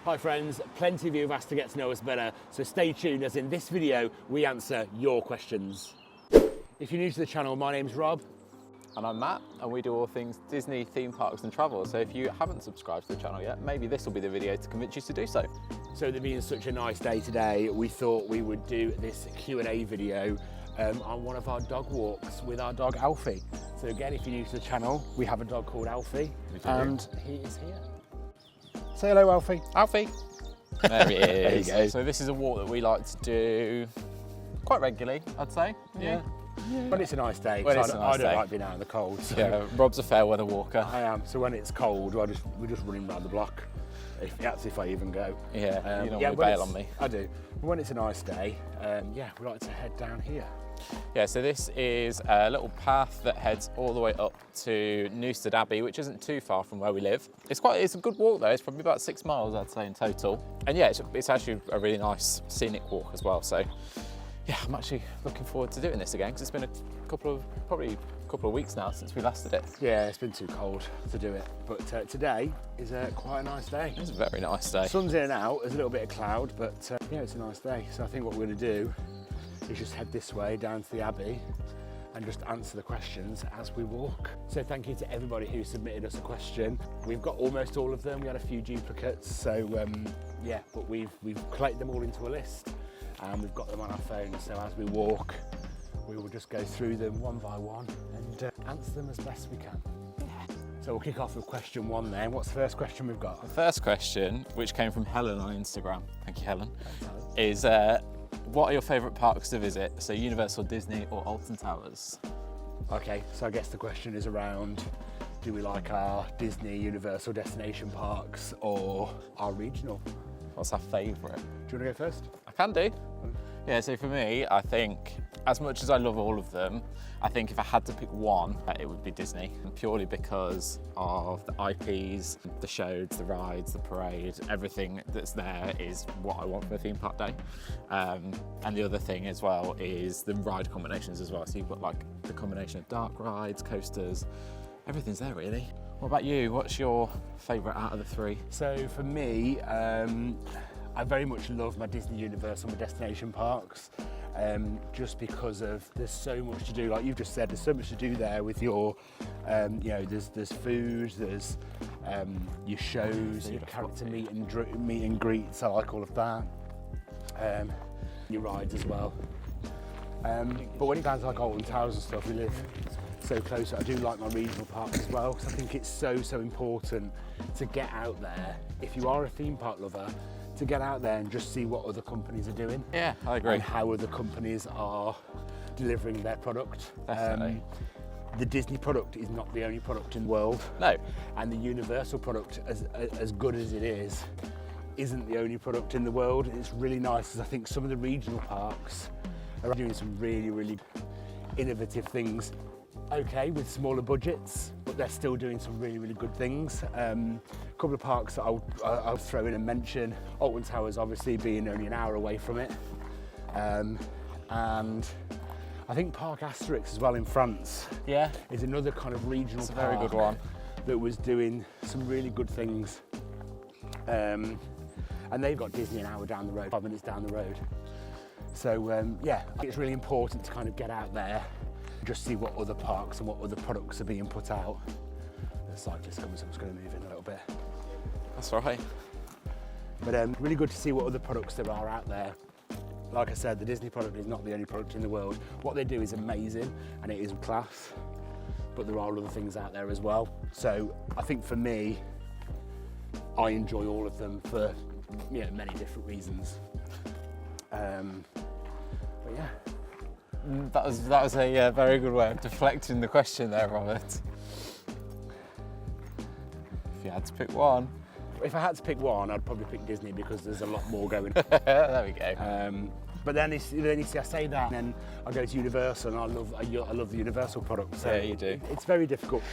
Hi friends, plenty of you have asked to get to know us better, so stay tuned as in this video we answer your questions. If you're new to the channel, my name's Rob. And I'm Matt, and we do all things Disney, theme parks and travel. So if you haven't subscribed to the channel yet, maybe this will be the video to convince you to do so. So there being such a nice day today, we thought we would do this Q&A video on one of our dog walks with our dog Alfie. So again, if you're new to the channel, we have a dog called Alfie, and he is here. Say hello, Alfie. Alfie! There he is. There you go. So this is a walk that we like to do quite regularly, I'd say. Yeah. When it's a nice day, When because it's a I nice don't day. like being out in the cold. So Yeah, Rob's a fair weather walker. I am. So when it's cold, we're just running around the block. If I even go. Yeah, you normally when bail on me. I do. But when it's a nice day, yeah, we like to head down here. Yeah, so this is a little path that heads all the way up to Unanswered Abbey, which isn't too far from where we live. It's a good walk though. It's probably about 6 miles, I'd say, in total. And yeah, it's actually a really nice scenic walk as well. So yeah, I'm actually looking forward to doing this again because it's been probably a couple of weeks now since we last did it. Yeah, it's been too cold to do it. But today is quite a nice day. It's a very nice day. Sun's in and out. There's a little bit of cloud, but yeah, it's a nice day. So I think what we're going to do is just head this way down to the Abbey and just answer the questions as we walk. So thank you to everybody who submitted us a question. We've got almost all of them. We had a few duplicates, so yeah, but we've collected them all into a list and we've got them on our phones. So as we walk, we will just go through them one by one and answer them as best we can. So we'll kick off with question 1 then. What's the first question we've got? The first question, which came from Helen on Instagram, thank you Helen, is what are your favourite parks to visit? So Universal, Disney or Alton Towers? Okay, so I guess the question is around, do we like our Disney Universal destination parks or our regional? What's our favourite? Do you want to go first? I can do. Yeah, so for me, I think, as much as I love all of them, I think if I had to pick one, it would be Disney, purely because of the IPs, the shows, the rides, the parade, everything that's there is what I want for a theme park day. And the other thing as well is the ride combinations as well. So you've got like the combination of dark rides, coasters, everything's there really. What about you? What's your favourite out of the 3? So for me, I very much love my Disney Universal, my destination parks, just because of there's so much to do. Like you've just said, there's so much to do there with your, you know, there's food, there's your shows, your character meet and greets. I like all of that. Your rides as well. But when it comes to like Alton Towers and stuff, we live so close. I do like my regional parks as well because I think it's so important to get out there. If you are a theme park lover, to get out there and just see what other companies are doing. Yeah, I agree. And how other companies are delivering their product. Definitely. The Disney product is not the only product in the world. No. And the Universal product, as good as it is, isn't the only product in the world. It's really nice because I think some of the regional parks are doing some really, really innovative things. Okay, with smaller budgets, but they're still doing some really, really good things. A couple of parks that I'll throw in and mention, Alton Towers obviously being only an hour away from it. And I think Parc Asterix as well in France. Yeah. Is another kind of regional It's a park very good one. that was doing some really good things. And they've got Disney an hour down the road, 5 minutes down the road. So yeah, it's really important to kind of get out there, just see what other parks and what other products are being put out. The cyclist comes, I'm just going to move in a little bit. That's all right. But really good to see what other products there are out there. Like I said, the Disney product is not the only product in the world. What they do is amazing and it is class, but there are other things out there as well. So I think for me, I enjoy all of them for many different reasons. But yeah. That was a very good way of deflecting the question there, Robert. If you had to pick one. If I had to pick one, I'd probably pick Disney because there's a lot more going on. There we go. But then I say that, and then I go to Universal, and I love the Universal product. So Yeah, you do. It's very difficult.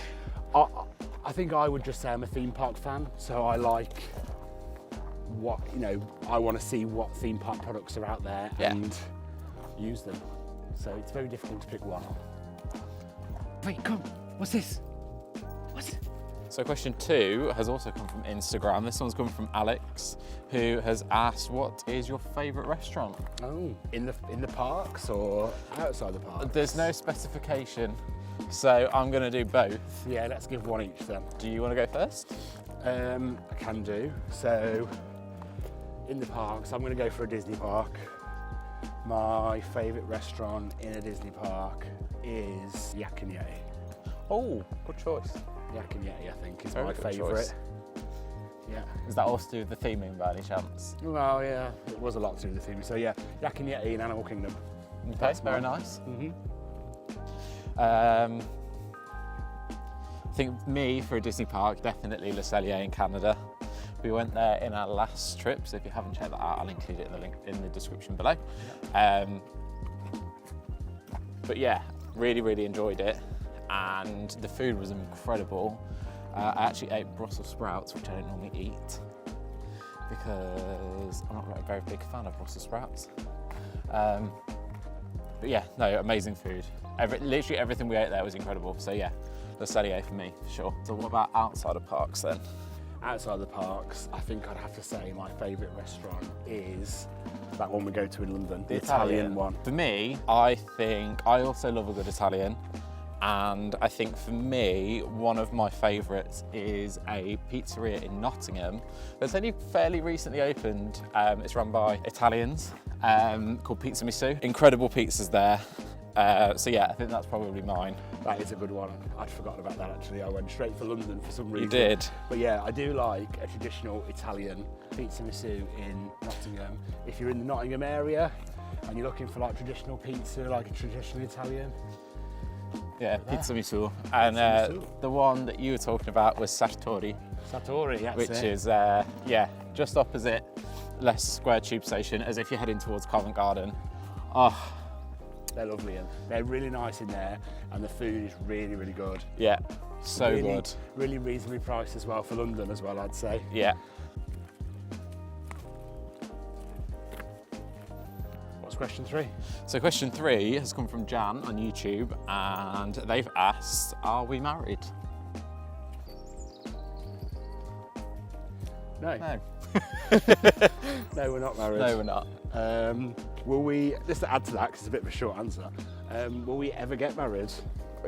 I think I would just say I'm a theme park fan, so I like what I want to see what theme park products are out there and use them. So it's very difficult to pick one. Wait, come. What's this? What's it? So question 2 has also come from Instagram. This one's come from Alex, who has asked, what is your favourite restaurant? Oh, in the parks or outside the parks? There's no specification, so I'm going to do both. Yeah, let's give one each then. Do you want to go first? I can do. So, in the parks, I'm going to go for a Disney park. My favourite restaurant in a Disney park is Yak and Yeti. Oh, good choice. Yak and Yeti, I think, is Very my good favourite. choice. Yeah. Is that also to do with the theming by any chance? Well, yeah, it was a lot to do with the theme. So yeah, Yak and Yeti in Animal Kingdom. Okay, That's very mine. nice. Mm-hmm. I think me, for a Disney park, definitely Le Cellier in Canada. We went there in our last trip, so if you haven't checked that out, I'll include it in the link in the description below. But yeah, really enjoyed it, and the food was incredible. I actually ate Brussels sprouts, which I don't normally eat because I'm not a very big fan of Brussels sprouts. But yeah, no, amazing food. Literally everything we ate there was incredible. So yeah, Le Cellier for me, for sure. So what about outside of parks then? Outside the parks, I think I'd have to say my favourite restaurant is that one we go to in London, the Italian one. For me, I think I also love a good Italian. And I think for me, one of my favourites is a pizzeria in Nottingham that's only fairly recently opened. It's run by Italians, called Pizza Misu. Incredible pizzas there. So yeah, I think that's probably mine. That is a good one. I'd forgotten about that actually. I went straight for London for some reason. You did? But yeah, I do like a traditional Italian Pizza Misu in Nottingham. If you're in the Nottingham area and you're looking for like traditional pizza, like a traditional Italian, yeah, Pizza Misu. And the one that you were talking about was Sartori. Sartori, that's which it. is, yeah, just opposite Leicester Square Tube Station, as if you're heading towards Covent Garden. Oh, they're lovely and they're really nice in there, and the food is really good. yeah, so really, good. Really reasonably priced as well for London as well, I'd say. Yeah. What's question 3? So question 3 has come from Jan on YouTube, and they've asked, are we married? No. No. No, we're not married. No, we're not. Will we, just to add to that, because it's a bit of a short answer, will we ever get married?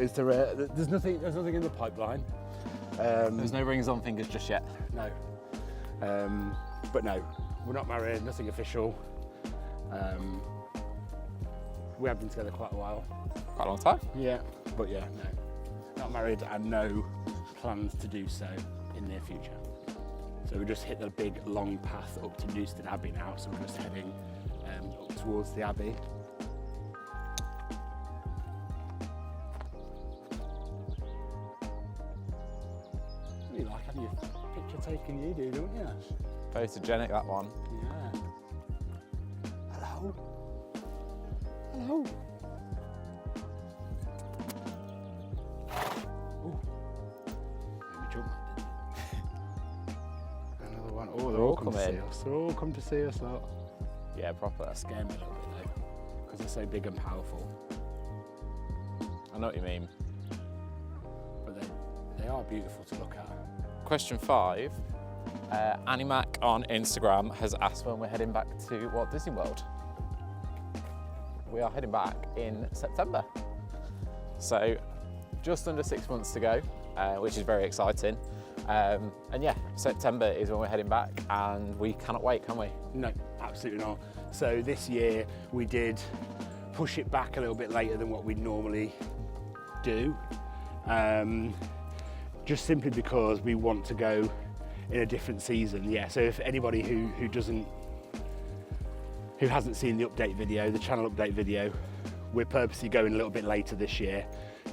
Is there there's nothing in the pipeline. There's no rings on fingers just yet. No. But no, we're not married, nothing official. We have been together quite a while. Quite a long time. Yeah, but yeah, no. Not married and no plans to do so in the near future. So we just hit the big long path up to Newstead Abbey now, so we're just heading up towards the Abbey. You like having your picture taken, you do, don't you? Photogenic, that one. Yeah. Hello. Hello. Ooh. Made me jump. Another one. Oh, they're all come to see us. They're all come to see us, lot. Yeah, proper. That scared me a little bit though, because they're so big and powerful. I know what you mean. But they are beautiful to look at. Question 5. Animac on Instagram has asked when we're heading back to Walt Disney World. We are heading back in September. So just under 6 months to go, which is very exciting. And yeah, September is when we're heading back, and we cannot wait, can we? No, absolutely not. So this year we did push it back a little bit later than what we normally do. Just simply because we want to go in a different season. Yeah, so if anybody who hasn't seen the update video, the channel update video, we're purposely going a little bit later this year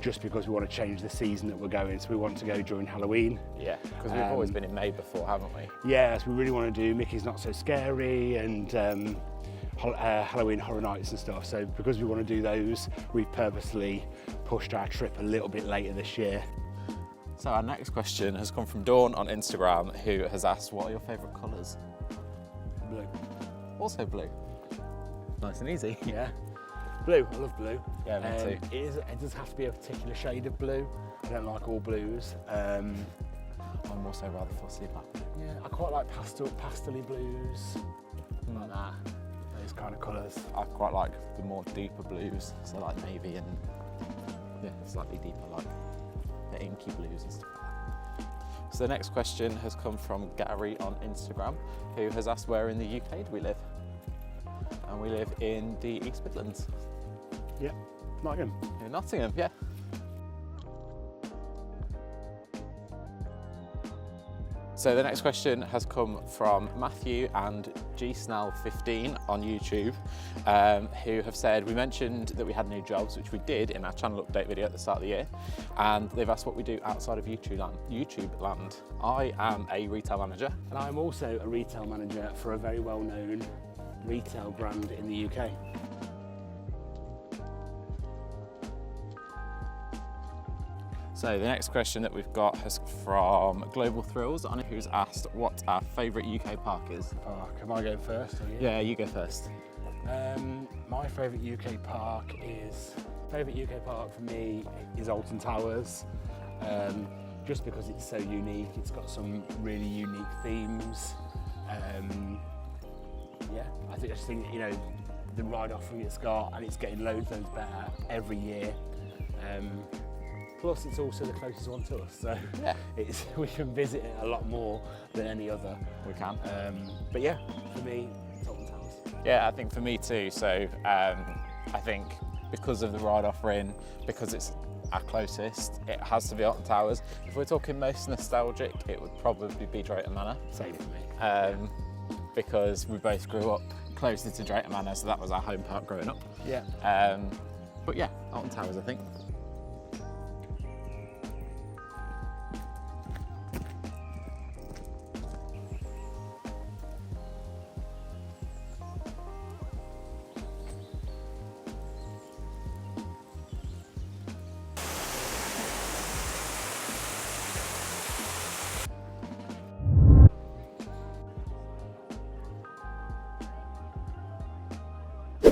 just because we want to change the season that we're going. So we want to go during Halloween. Yeah, because we've always been in May before, haven't we? Yes, we really want to do Mickey's Not So Scary and Halloween Horror Nights and stuff. So because we want to do those, we've purposely pushed our trip a little bit later this year. So our next question has come from Dawn on Instagram, who has asked, what are your favourite colours? Blue. Also blue. Nice and easy. Yeah. Blue, I love blue. Yeah, me too. It does have to be a particular shade of blue. I don't like all blues. I'm also rather fussy about. Yeah, I quite like pastel-y blues, like that. Those kind of colours. I quite like the more deeper blues, so like navy and slightly deeper, like the inky blues and stuff like that. So the next question has come from Gary on Instagram, who has asked where in the UK do we live? And we live in the East Midlands. Yeah, Nottingham. In Nottingham, yeah. So the next question has come from Matthew and GSnell15 on YouTube, who have said, we mentioned that we had new jobs, which we did in our channel update video at the start of the year, and they've asked what we do outside of YouTube land. I am a retail manager. And I'm also a retail manager for a very well-known retail brand in the UK. So the next question that we've got is from Global Thrills, who's asked what our favourite UK park is. Oh, can I go first? Or you? Yeah, you go first. My favourite UK park for me is Alton Towers, just because it's so unique. It's got some really unique themes. Yeah, I just think you know the ride offering it's got, and it's getting loads better every year. Plus, it's also the closest one to us, so yeah, we can visit it a lot more than any other. We can. But yeah, for me, it's Alton Towers. Yeah, I think for me too. So I think because of the ride offering, because it's our closest, it has to be Alton Towers. If we're talking most nostalgic, it would probably be Drayton Manor. Same for me. Because we both grew up closer to Drayton Manor, so that was our home park growing up. Yeah. But yeah, Alton Towers, I think.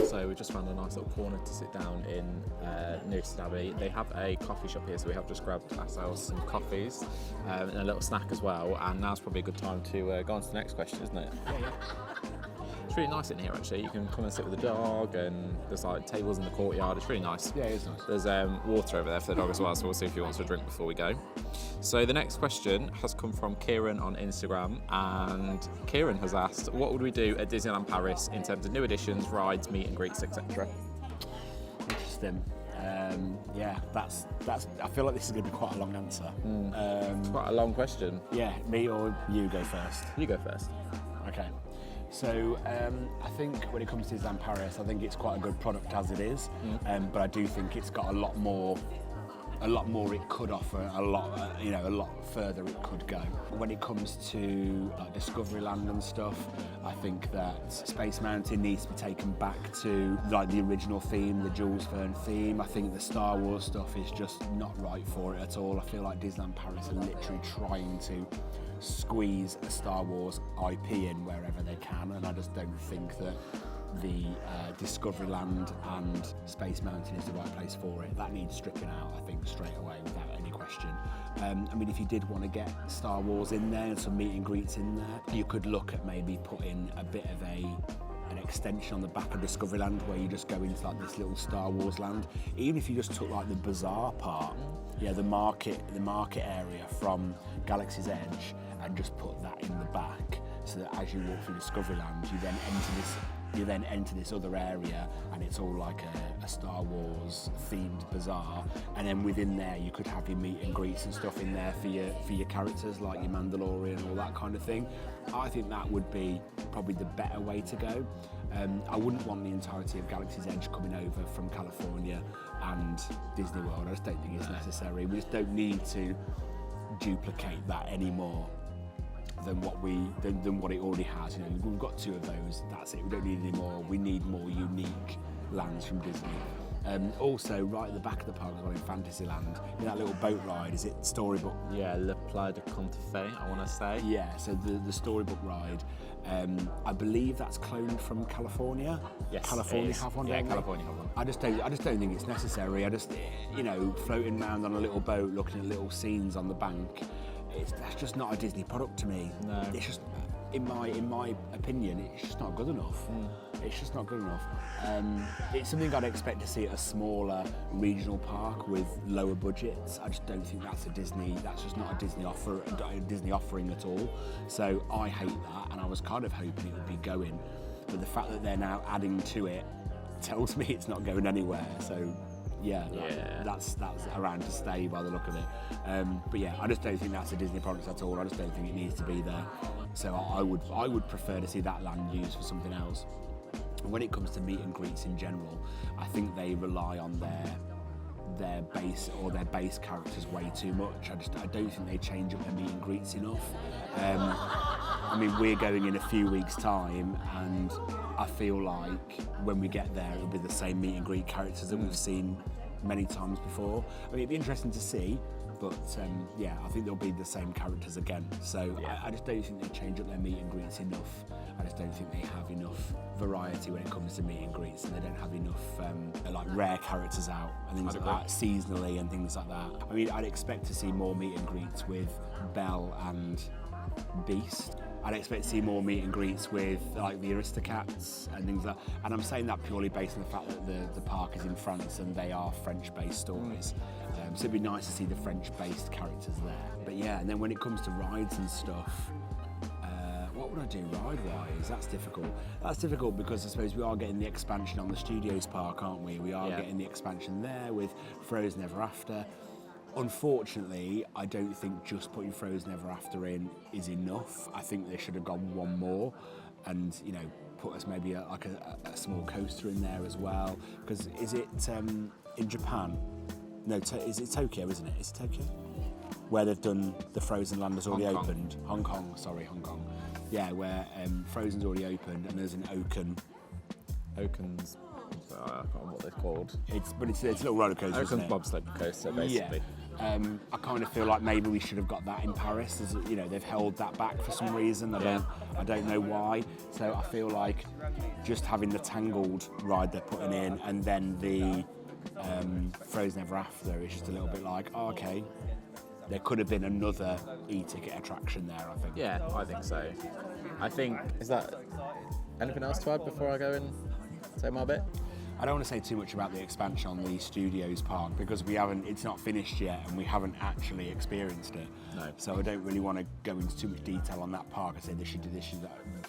So we just found a nice little corner to sit down in Newstead Abbey. They have a coffee shop here, so we have just grabbed ourselves some coffees and a little snack as well. And now's probably a good time to go on to the next question, isn't it? Yeah. It's really nice in here actually. You can come and sit with the dog, and there's like tables in the courtyard. It's really nice. Yeah, it is nice. There's water over there for the dog as well, so we'll see if he wants a drink before we go. So the next question has come from Kieran on Instagram, and Kieran has asked, what would we do at Disneyland Paris in terms of new additions, rides, meet and greets, etc.? Interesting. Yeah, that's. I feel like this is going to be quite a long answer. It's quite a long question. Yeah, me or you go first? You go first. Okay. So I think when it comes to Disneyland Paris, I think it's quite a good product as it is, but I do think it's got a lot more it could offer, a lot further it could go. When it comes to like Discoveryland and stuff, I think that Space Mountain needs to be taken back to like the original theme, the Jules Verne theme. I think the Star Wars stuff is just not right for it at all. I feel like Disneyland Paris are literally trying to squeeze a Star Wars IP in wherever they can, and I just don't think that the Discoveryland and Space Mountain is the right place for it. That needs stripping out, I think, straight away without any question. I mean, if you did want to get Star Wars in there and some meet and greets in there, you could look at maybe putting a bit of an extension on the back of Discoveryland where you just go into like this little Star Wars land. Even if you just took like the bazaar part, the market area from Galaxy's Edge, and just put that in the back, so that as you walk through Discoveryland, you then enter this other area, and it's all like a Star Wars themed bazaar, and then within there you could have your meet and greets and stuff in there for your characters, like your Mandalorian and all that kind of thing. I think that would be probably the better way to go. I wouldn't want the entirety of Galaxy's Edge coming over from California and Disney World. I just don't think it's necessary. We just don't need to duplicate that anymore than what it already has. You know, we've got two of those. That's it. We don't need any more. We need more unique lands from Disney. Also, right at the back of the park as well in Fantasyland, in that little boat ride, is it Storybook? Yeah, Le Playa de Conte Fe, I want to say. Yeah, so the Storybook ride. I believe that's cloned from California. Yes, California have one. Yeah, California have one. I just don't think it's necessary. I just, floating around on a little boat, looking at little scenes on the bank. that's just not a Disney product to me. No. It's just, in my opinion, it's just not good enough. It's just not good enough. It's something I'd expect to see at a smaller regional park with lower budgets. I just don't think that's just not a Disney offering at all. So I hate that, and I was kind of hoping it would be going, but the fact that they're now adding to it tells me it's not going anywhere. So yeah, that's around to stay by the look of it. But yeah, I just don't think that's a Disney product at all. I just don't think it needs to be there. So I would prefer to see that land used for something else. And when it comes to meet and greets in general, I think they rely on their base characters way too much. I don't think they change up their meet and greets enough. I mean, we're going in a few weeks' time, and I feel like when we get there, it'll be the same meet and greet characters that we've seen many times before. I mean, it'd be interesting to see, but yeah, I think they'll be the same characters again. So I just don't think they change up their meet and greets enough. I just don't think they have enough variety when it comes to meet and greets, and they don't have enough like rare characters out and things like that, seasonally and things like that. I mean, I'd expect to see more meet and greets with Belle and Beast. I'd expect to see more meet and greets with like the Aristocats and things like that. And I'm saying that purely based on the fact that the park is in France and they are French-based stories. So it'd be nice to see the French-based characters there. But yeah, and then when it comes to rides and stuff, what would I do ride-wise? That's difficult. That's difficult because I suppose we are getting the expansion on the Studios Park, aren't we? We are getting the expansion there with Frozen Ever After. Unfortunately, I don't think just putting Frozen Ever After in is enough. I think they should have gone one more and, you know, put us maybe a small coaster in there as well. Because is it in Japan? No, is it Tokyo, isn't it? Is it Tokyo? Where they've done the Frozen Land has already opened. Hong Kong. Yeah, where Frozen's already opened and there's an Oaken's, I can't remember what they're called. It's a little roller coaster. Oaken's bobsled coaster, basically. Yeah. I kind of feel like maybe we should have got that in Paris. As, you know, they've held that back for some reason. I don't know why. So I feel like just having the Tangled ride they're putting in and then the Frozen Ever After is just a little bit like, oh, okay. There could have been another e-ticket attraction there, I think. Yeah, I think so. I think, is that anything else to add before I go and say my bit? I don't want to say too much about the expansion on the Studios Park because it's not finished yet and we haven't actually experienced it. No. So I don't really want to go into too much detail on that park and say they should do this,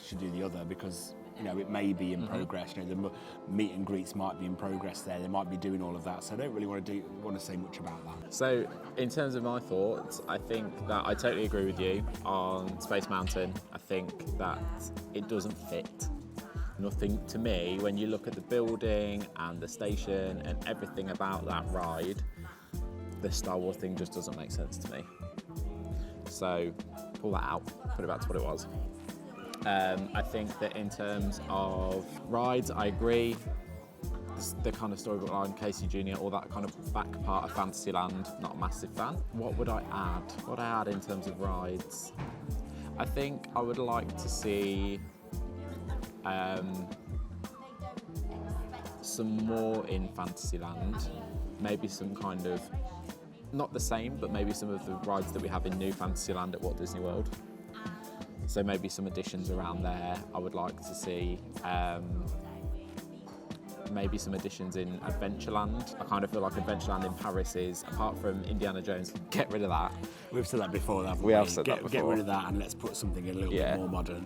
should do the other, because you know it may be in progress. You know, the meet and greets might be in progress there. They might be doing all of that. So I don't really want to say much about that. So in terms of my thoughts, I think that I totally agree with you on Space Mountain. I think that it doesn't fit. Nothing to me, when you look at the building and the station and everything about that ride, the Star Wars thing just doesn't make sense to me. So pull that out, put it back to what it was. I think that in terms of rides, I agree. The kind of Storybook Line, Casey Jr., all that kind of back part of Fantasyland, not a massive fan. What would I add? What would I add in terms of rides? I think I would like to see some more in Fantasyland, maybe some kind of, not the same, but maybe some of the rides that we have in New Fantasyland at Walt Disney World. So maybe some additions around there. I would like to see maybe some additions in Adventureland. I kind of feel like Adventureland in Paris is, apart from Indiana Jones, get rid of that. We've said that before, haven't we? We have said that before. Get rid of that and let's put something a little bit more modern.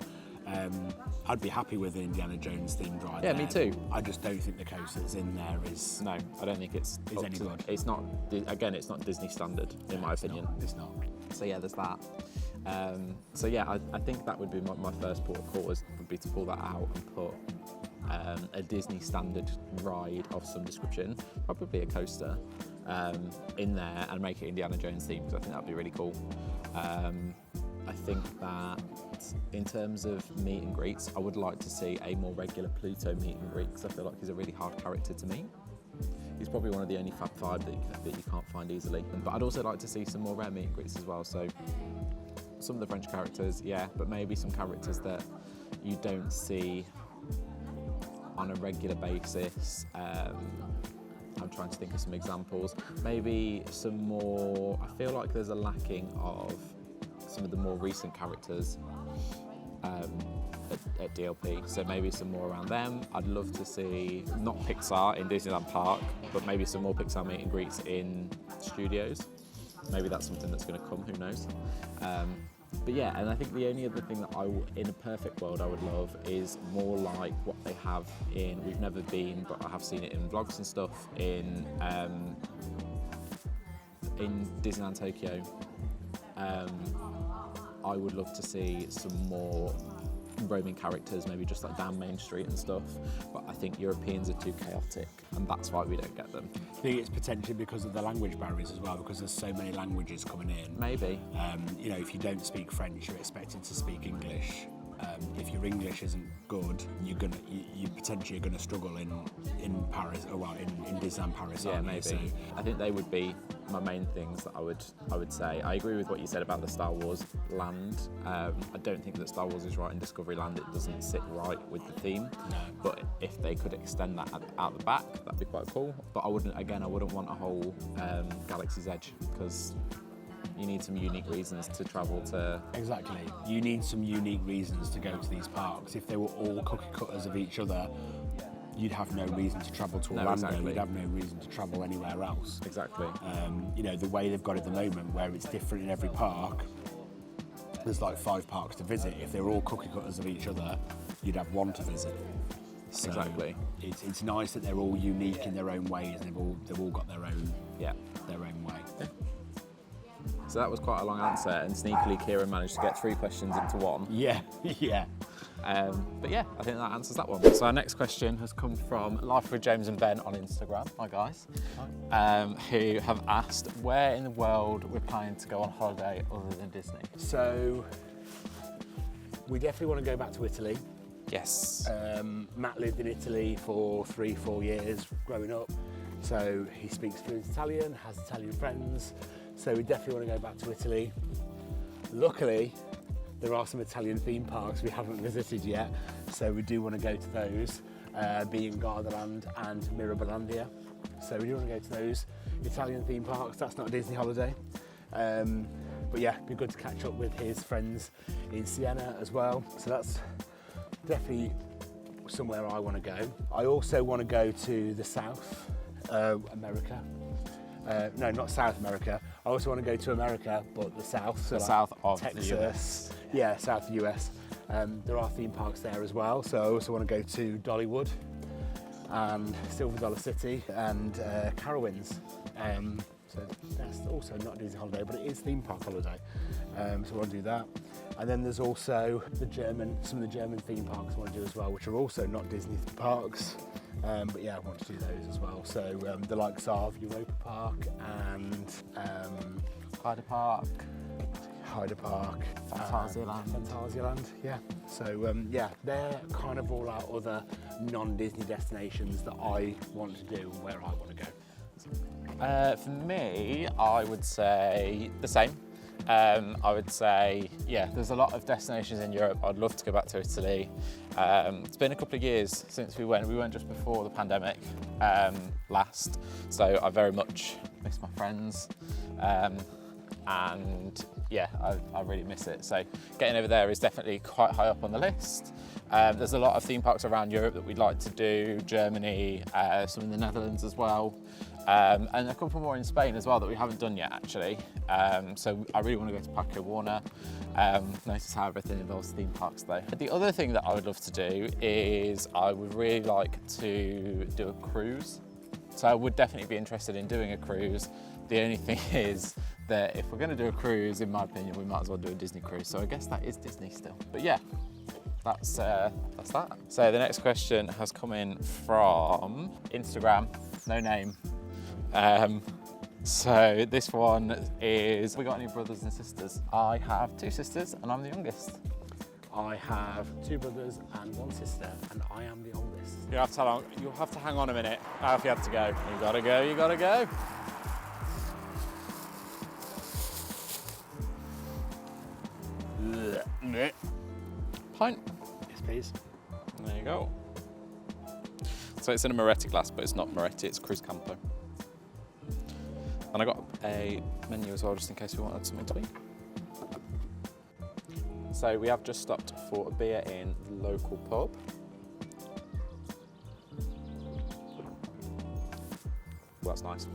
I'd be happy with the Indiana Jones themed ride. Yeah, there. me too. I just don't think the coaster that's in there is. No, I don't think it's any good. It's not. Again, it's not Disney standard, in my opinion. It's not. So yeah, there's that. So yeah, I think that would be my first port of call would be to pull that out and put a Disney standard ride of some description, probably a coaster, in there and make it Indiana Jones themed, because I think that'd be really cool. I think that in terms of meet and greets, I would like to see a more regular Pluto meet and greet, because I feel like he's a really hard character to meet. He's probably one of the only Fab Five that you can't find easily. But I'd also like to see some more rare meet and greets as well. So some of the French characters, yeah, but maybe some characters that you don't see on a regular basis. I'm trying to think of some examples. Maybe some more, I feel like there's a lacking of some of the more recent characters at DLP, so maybe some more around them. I'd love to see, not Pixar in Disneyland Park, but maybe some more Pixar meet and greets in studios. Maybe that's something that's going to come, who knows. But yeah, and I think the only other thing that in a perfect world I would love is more like what they have in, we've never been, but I have seen it in vlogs and stuff, in Disneyland Tokyo. I would love to see some more roaming characters, maybe just like down Main Street and stuff, but I think Europeans are too chaotic, and that's why we don't get them. I think it's potentially because of the language barriers as well, because there's so many languages coming in. Maybe. You know, if you don't speak French, you're expected to speak English. If your English isn't good, you potentially are gonna struggle in Paris, or well, in Disneyland Paris. Yeah, maybe. So, I think they would be my main things that I would say. I agree with what you said about the Star Wars land. I don't think that Star Wars is right in Discovery Land. It doesn't sit right with the theme. No. But if they could extend that out the back, that'd be quite cool. But I wouldn't want a whole Galaxy's Edge, because you need some unique reasons to travel to. Exactly. You need some unique reasons to go to these parks. If they were all cookie cutters of each other, you'd have no reason to travel to Orlando. Exactly. You'd have no reason to travel anywhere else. Exactly. You know, the way they've got it at the moment, where it's different in every park, there's like 5 parks to visit. If they were all cookie cutters of each other, you'd have one to visit. So exactly. It's nice that they're all unique in their own ways, and they've all got their own way. Yeah. So that was quite a long answer, and sneakily Kieran managed to get 3 questions into one. Yeah, yeah. But yeah, I think that answers that one. So our next question has come from Life with James and Ben on Instagram, hi guys, who have asked where in the world we're planning to go on holiday other than Disney. So we definitely want to go back to Italy. Yes. Matt lived in Italy for 3-4 years growing up, so he speaks fluent Italian, has Italian friends, so we definitely want to go back to Italy. Luckily, there are some Italian theme parks we haven't visited yet, so we do want to go to those, being Gardaland and Mirabilandia. So we do want to go to those Italian theme parks. That's not a Disney holiday. But yeah, it'd be good to catch up with his friends in Siena as well. So that's definitely somewhere I want to go. I also want to go to the South America. No, not South America. I also want to go to America, but the South. So The like south of Texas. the US. Yeah, South US. There are theme parks there as well. So I also want to go to Dollywood and Silver Dollar City and Carowinds. So that's also not a Disney holiday, but it is theme park holiday. So I want to do that. And then there's also some of the German theme parks I want to do as well, which are also not Disney parks. But yeah, I want to do those as well. So the likes of Europa Park and Hyde Park. Phantasialand, yeah. So yeah, they're kind of all our other non-Disney destinations that I want to do and where I want to go. For me, I would say the same. I would say, yeah, there's a lot of destinations in Europe. I'd love to go back to Italy. It's been a couple of years since we went. We went just before the pandemic last, so I very much miss my friends. And yeah, I really miss it. So getting over there is definitely quite high up on the list. There's a lot of theme parks around Europe that we'd like to do, Germany, some in the Netherlands as well. And a couple more in Spain as well that we haven't done yet, actually. So I really want to go to Parque Warner. Notice how everything involves theme parks though. The other thing that I would love to do is I would really like to do a cruise. So I would definitely be interested in doing a cruise. The only thing is that if we're going to do a cruise, in my opinion, we might as well do a Disney cruise. So I guess that is Disney still. But yeah, that's that. So the next question has come in from Instagram, no name. So this one is, we got any brothers and sisters? I have 2 sisters and I'm the youngest. I have 2 brothers and 1 sister, and I am the oldest. You'll have to hang on a minute. How have you had to go? You gotta go, you gotta go. Pint. Yes, please. There you go. So it's in a Moretti glass, but it's not Moretti, it's Cruz Campo. And I got a menu as well, just in case we wanted something to eat. So we have just stopped for a beer in the local pub. Well, that's nice.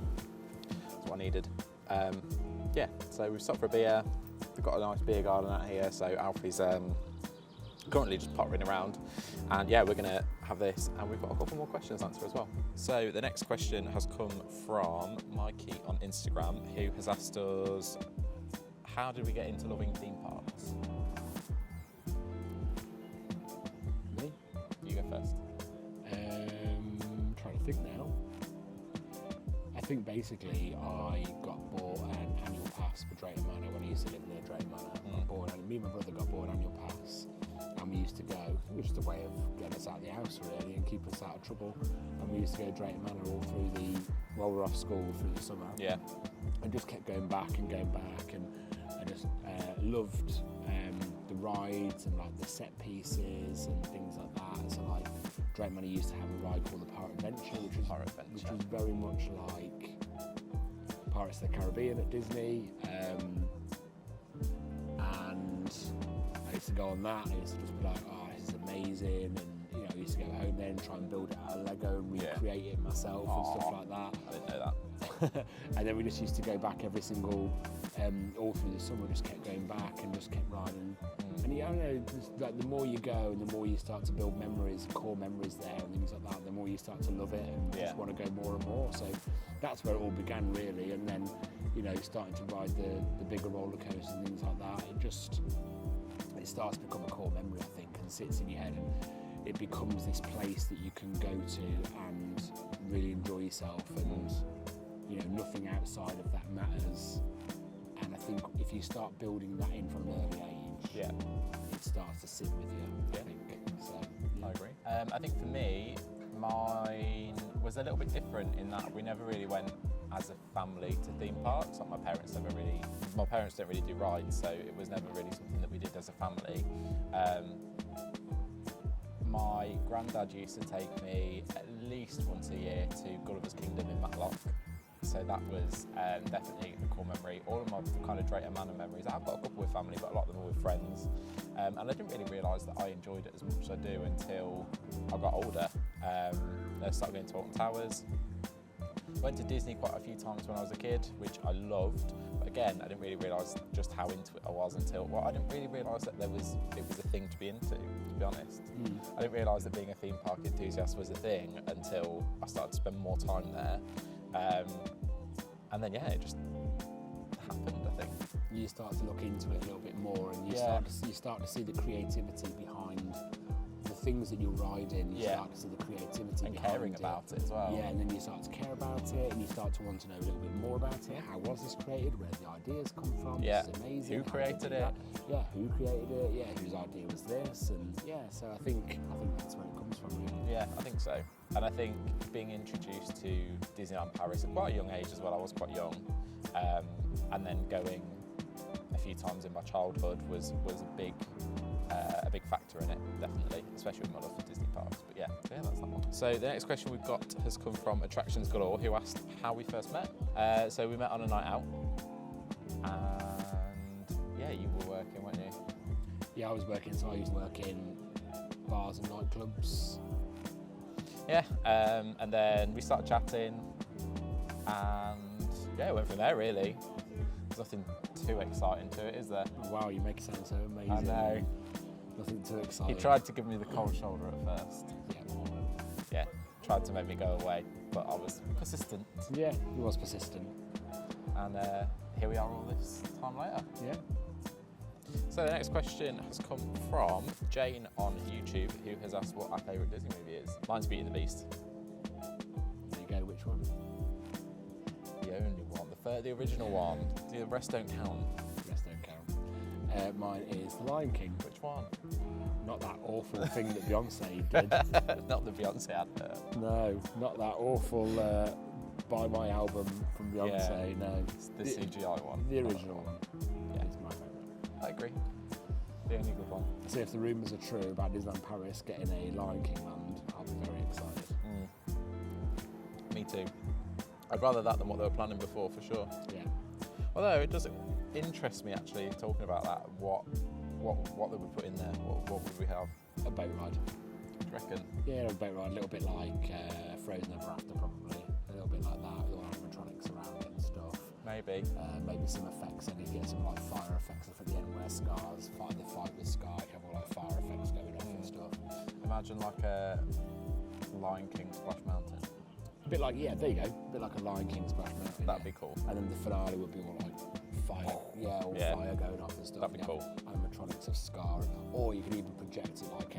That's what I needed. Yeah, so we've stopped for a beer. We've got a nice beer garden out here, so Alfie's currently just pottering around. And yeah, we're gonna have this, and we've got a couple more questions to answer as well. So the next question has come from Mikey on Instagram, who has asked us, how did we get into loving theme parks? Me? You go first. Trying to think now. I think basically I got bought an annual pass for Drayton Manor when I used to live near Drayton Manor. Me and my brother got bought an annual pass, and we used to go. It was just a way of getting us out of the house really and keep us out of trouble. And we used to go to Drayton Manor all through while we were off school through the summer. Yeah. And just kept going back, and I just loved the rides and like the set pieces and things like that. So like Drayton Manor used to have a ride called the Pirate Adventure, which was very much like Pirates of the Caribbean at Disney. And I used to go on that. I used to just be like, oh, this is amazing. And you know, I used to go home then, try and build it out of Lego and recreate it myself and stuff like that. I didn't know that. And then we just used to go back every single, all through the summer, just kept going back and just kept riding. And yeah, I don't know, like the more you go and the more you start to build memories, core memories there and things like that, the more you start to love it and just want to go more and more. So that's where it all began really. And then, you know, starting to ride the bigger roller coasters and things like that, it starts to become a core memory, I think, and sits in your head, and it becomes this place that you can go to and really enjoy yourself, and you know, nothing outside of that matters. And I think if you start building that in from an early age, it starts to sit with you, I think. So, I agree. I think for me, mine was a little bit different in that we never really went as a family to theme parks. Like my parents don't really do rides, so it was never really something that we did as a family. My granddad used to take me at least once a year to Gulliver's Kingdom in Matlock. So that was definitely a cool memory. All of my kind of Drayton Manor memories, I've got a couple with family, but a lot of them are with friends. And I didn't really realise that I enjoyed it as much as I do until I got older. I started going to Alton Towers. Went to Disney quite a few times when I was a kid, which I loved. But again, I didn't really realise just how into it I was until, I didn't really realise that it was a thing to be into, to be honest. I didn't realise that being a theme park enthusiast was a thing until I started to spend more time there. And then, it just happened, I think. You start to look into it a little bit more, and you start to see the creativity behind the things that you're riding. You start to see the creativity and behind caring about it as well. Yeah, and then you start to care about it, and you start to want to know a little bit more about it. How was this created? Where did the ideas come from? Yeah. This is amazing. Who created it? Yeah, who created it? Yeah, whose idea was this? And so I think that's where it comes from, really. Yeah, I think so. And I think being introduced to Disneyland Paris at quite a young age as well, I was quite young, and then going a few times in my childhood was a big factor in it, definitely, especially with my love for Disney parks. But yeah, that's that one. So the next question we've got has come from Attractions Galore, who asked how we first met. So we met on a night out, and you were working, weren't you? Yeah, I was working, so I used to work in bars and nightclubs. Yeah, and then we started chatting, and it went from there really. There's nothing too exciting to it, is there? Wow, you make it sound so amazing. I know. Nothing too exciting. He tried to give me the cold shoulder at first. Yeah. Tried to make me go away, but I was persistent. Yeah, he was persistent. And here we are all this time later. Yeah. So the next question has come from Jane on YouTube, who has asked what our favourite Disney movie is. Mine's Beauty and the Beast. There you go, which one? The only one, the original one. The rest don't count. The rest don't count. Mine is The Lion King. Which one? Not that awful thing that Beyonce did. Not the Beyonce advert. No, not that awful Buy My Album from Beyonce, no. It's the CGI one. The original one. Yeah, it's my favourite. I agree. The only good one. So if the rumours are true about Disneyland Paris getting a Lion King land, I'll be very excited. Me too. I'd rather that than what they were planning before, for sure. Yeah. Although it does interest me actually, talking about that, what what they would put in there? What would we have? A boat ride. Do you reckon? Yeah, a boat ride, a little bit like Frozen Ever After, probably. A little bit like that, with all animatronics around it and stuff. Maybe. Maybe some effects, and you get some like fire effects off at the end where Scar's they fight with Scar, you have all like fire effects going off and stuff. Imagine like a Lion King Splash Mountain. A bit like, yeah, there you go, a bit like a Lion King Splash Mountain. That'd be cool. And then the finale would be all like fire, fire going off and stuff. That'd be cool. Animatronics of Scar, or you can even project it like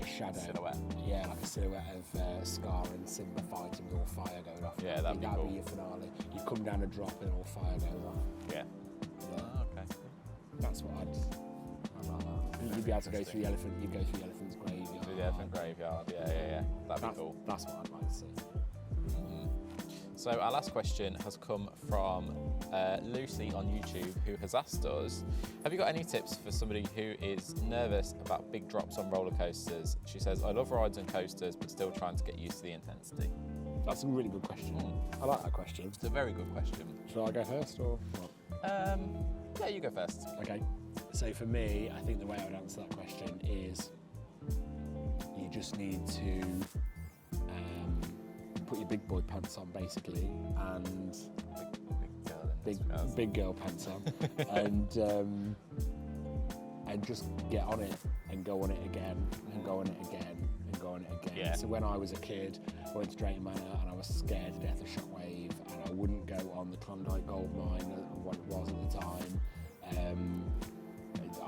a shadow. Silhouette. Yeah, like a silhouette of Scar and Simba fighting with all fire going off. Yeah, that'd be cool. That'd be your finale. You come down a drop and all fire goes off. Yeah. Yeah. Oh, okay. That's what I'd like that. You'd be able to go through the elephant. You'd go through the elephant's graveyard. Through the elephant graveyard. Yeah. That'd be cool. That's what I'd like to see. So our last question has come from Lucy on YouTube, who has asked us, have you got any tips for somebody who is nervous about big drops on roller coasters? She says, I love rides and coasters, but still trying to get used to the intensity. That's a really good question. I like that question. It's a very good question. Shall I go first or what? Yeah, you go first. Okay. So for me, I think the way I would answer that question is you just need to put your big boy pants on, basically, and big girl pants on, and just get on it and go on it again and go on it again and go on it again. Yeah. So when I was a kid, I went to Drayton Manor and I was scared to death of Shockwave, and I wouldn't go on the Klondike Gold Mine, what it was at the time.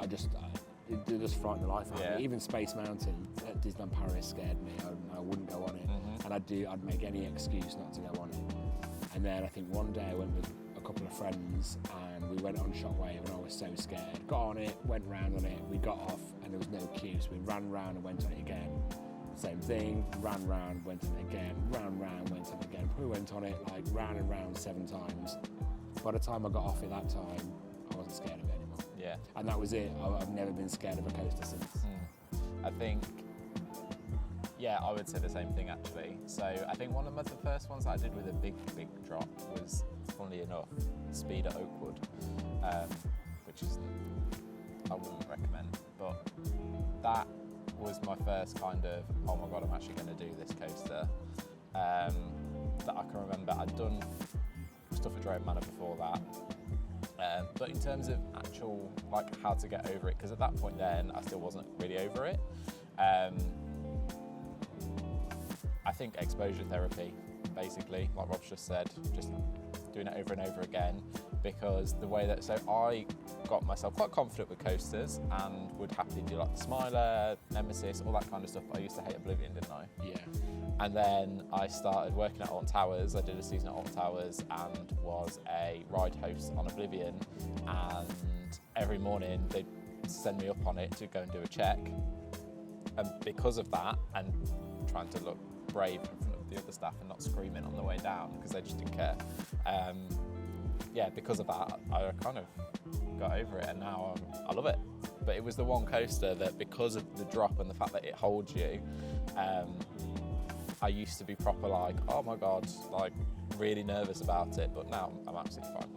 It just frightened the life out of me. Even Space Mountain at Disneyland Paris scared me. I wouldn't go on it, and I'd make any excuse not to go on it. And then I think one day I went with a couple of friends and we went on Shockwave, and I was so scared. Got on it, went round on it, we got off, and there was no queue, so we ran round and went on it again. Same thing, ran round, went on it again, ran round, went on it again. We went on it like round and round 7 times. By the time I got off it that time, I wasn't scared of it anymore. Yeah. And that was it. I've never been scared of a coaster since. I think, I would say the same thing actually. So I think one of the first ones that I did with a big drop was, funnily enough, Speed at Oakwood, which is, I wouldn't recommend, but that was my first kind of, oh my God, I'm actually going to do this coaster. That I can remember. I'd done stuff at Drayton Manor before that. But in terms of actual, like, how to get over it, because at that point then, I still wasn't really over it. I think exposure therapy, basically, like Rob's just said, just doing it over and over again, because the way that, so I got myself quite confident with coasters and would happily do like the Smiler, Nemesis, all that kind of stuff. I used to hate Oblivion, didn't I? Yeah. And then I started working at Alton Towers. I did a season at Alton Towers and was a ride host on Oblivion. And every morning they'd send me up on it to go and do a check. And because of that, and trying to look brave in front of the other staff and not screaming on the way down because they just didn't care. Because of that, I kind of got over it, and now I love it. But it was the one coaster that, because of the drop and the fact that it holds you, I used to be proper like, oh my God, like really nervous about it, but now I'm absolutely fine.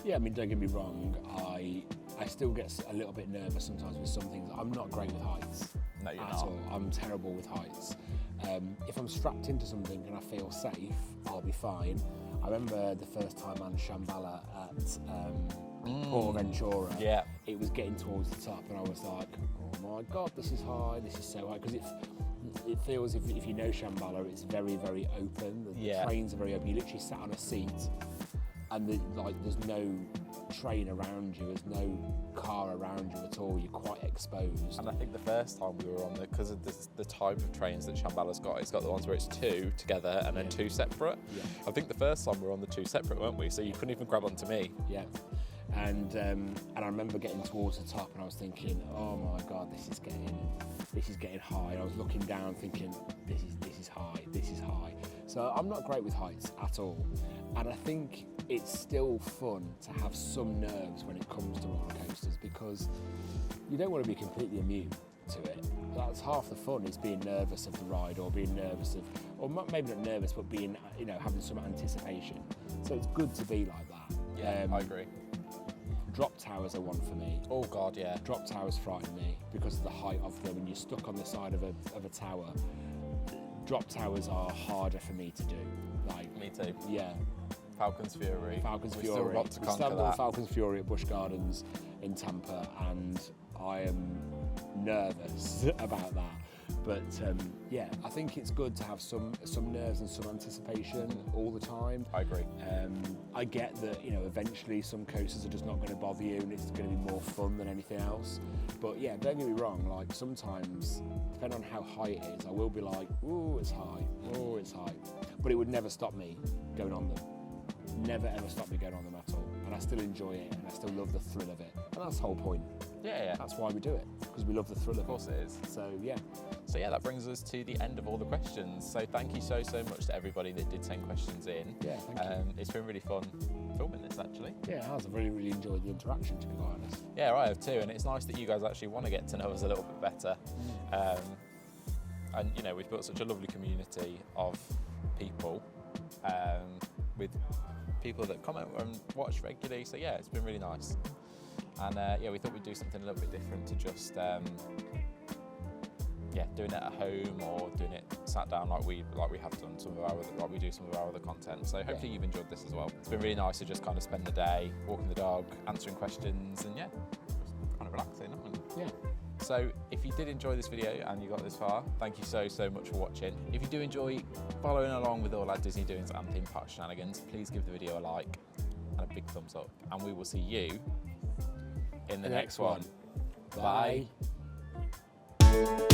Yeah, I mean, don't get me wrong, I still get a little bit nervous sometimes with some things. I'm not great with heights. No, you're at not. all. I'm terrible with heights. If I'm strapped into something and I feel safe, I'll be fine. I remember the first time on Shambhala at Port Ventura. Yeah. It was getting towards the top, and I was like, oh my God, this is high, this is so high. Because it feels, if you know Shambhala, it's very, very open. The trains are very open. You literally sat on a seat, and there's no train around you, there's no car around you at all, you're quite exposed. And I think the first time we were on because of the type of trains that Shambhala's got, it's got the ones where it's 2 together and then 2 separate. Yeah. I think the first time we were on the 2 separate, weren't we? So you couldn't even grab onto me. Yeah. And I remember getting towards the top and I was thinking, oh my God, this is getting high. And I was looking down thinking, this is high. So I'm not great with heights at all. And I think it's still fun to have some nerves when it comes to roller coasters, because you don't want to be completely immune to it. That's half the fun, is being nervous of the ride, or being nervous of, or maybe not nervous, but being, having some anticipation. So it's good to be like that. Yeah, I agree. Drop towers are one for me. Oh God, yeah. Drop towers frighten me because of the height of them, and you're stuck on the side of a tower. Drop towers are harder for me to do. Like, Me too. yeah. Falcon's Fury. Falcon's We've Fury. still got to We conquer still haven't done that. Falcon's Fury at Busch Gardens in Tampa, and I am nervous about that. But yeah, I think it's good to have some nerves and some anticipation all the time. I agree. I get that, you know, eventually some coasters are just not going to bother you and it's going to be more fun than anything else. But yeah, don't get me wrong, like sometimes, depending on how high it is, I will be like, ooh, it's high, oh, it's high. But it would never stop me going on them. Never ever stop me going on them at all. And I still enjoy it and I still love the thrill of it. And that's the whole point. Yeah. That's why we do it, because we love the thrill of it. Of course it is. So yeah. So yeah, that brings us to the end of all the questions. So thank you so much to everybody that did send questions in. Yeah, thank you. It's been really fun filming this actually. Yeah, it has. I've really enjoyed the interaction, to be quite honest. Yeah, I have too, and it's nice that you guys actually want to get to know us a little bit better. And you know, we've built such a lovely community of people with people that comment and watch regularly. So yeah, it's been really nice. And yeah, we thought we'd do something a little bit different to just doing it at home or doing it sat down like we have done like we do some of our other content. So hopefully you've enjoyed this as well. It's been really nice to just kind of spend the day walking the dog, answering questions, and yeah, just kind of relaxing. Yeah. So if you did enjoy this video and you got this far, thank you so much for watching. If you do enjoy following along with all our Disney doings and theme park shenanigans, please give the video a like and a big thumbs up, and we will see you in the next one. Bye. Bye.